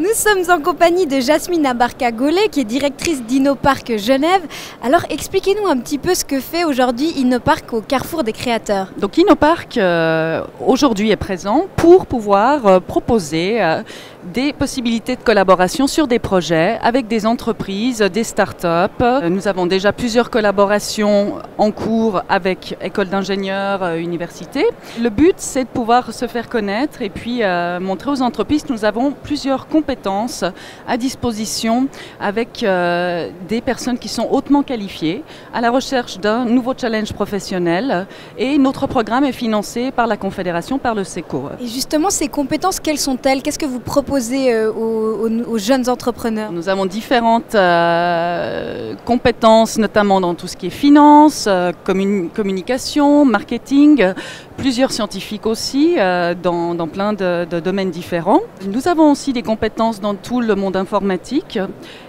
Nous sommes en compagnie de Jasmine Abarca-Gollet, qui est directrice d'Innopark Genève. Alors expliquez-nous un petit peu ce que fait aujourd'hui Innopark au Carrefour des créateurs. Donc Innopark aujourd'hui est présent pour pouvoir proposer des possibilités de collaboration sur des projets avec des entreprises, des startups. Nous avons déjà plusieurs collaborations en cours avec écoles d'ingénieurs, universités. Le but, c'est de pouvoir se faire connaître et puis montrer aux entreprises que nous avons plusieurs compétences à disposition avec des personnes qui sont hautement qualifiées à la recherche d'un nouveau challenge professionnel. Et notre programme est financé par la Confédération, par le SECO. Et justement, ces compétences, quelles sont-elles? Qu'est-ce que vous proposez aux jeunes entrepreneurs? Nous avons différentes compétences, notamment dans tout ce qui est finance, communication, marketing, plusieurs scientifiques aussi, dans plein de domaines différents. Nous avons aussi des compétences dans tout le monde informatique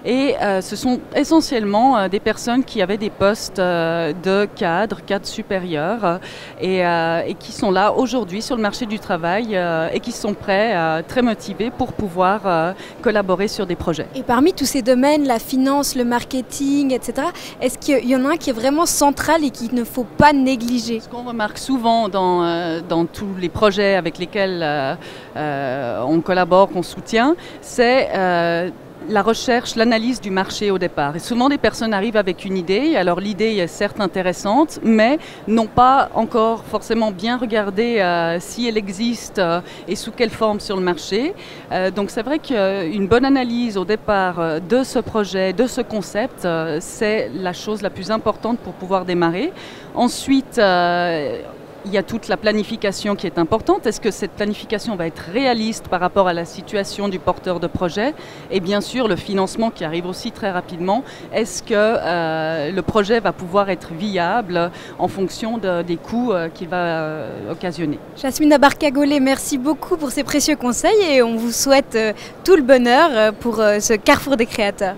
et ce sont essentiellement des personnes qui avaient des postes de cadres supérieurs et qui sont là aujourd'hui sur le marché du travail et qui sont prêts, très motivés pour pouvoir collaborer sur des projets. Et parmi tous ces domaines, la finance, le marketing, etc., est-ce qu'il y en a un qui est vraiment central et qu'il ne faut pas négliger? Ce qu'on remarque souvent dans tous les projets avec lesquels on collabore, qu'on soutient, c'est la recherche, l'analyse du marché au départ. Et souvent, des personnes arrivent avec une idée. Alors, l'idée est certes intéressante, mais n'ont pas encore forcément bien regardé si elle existe et sous quelle forme sur le marché. Donc, c'est vrai qu'une bonne analyse au départ de ce projet, de ce concept, c'est la chose la plus importante pour pouvoir démarrer. Ensuite, il y a toute la planification qui est importante. Est-ce que cette planification va être réaliste par rapport à la situation du porteur de projet? Et bien sûr, le financement qui arrive aussi très rapidement. Est-ce que le projet va pouvoir être viable en fonction des coûts qu'il va occasionner? Jasmine Abarca-Gollet, merci beaucoup pour ces précieux conseils et on vous souhaite tout le bonheur pour ce Carrefour des créateurs.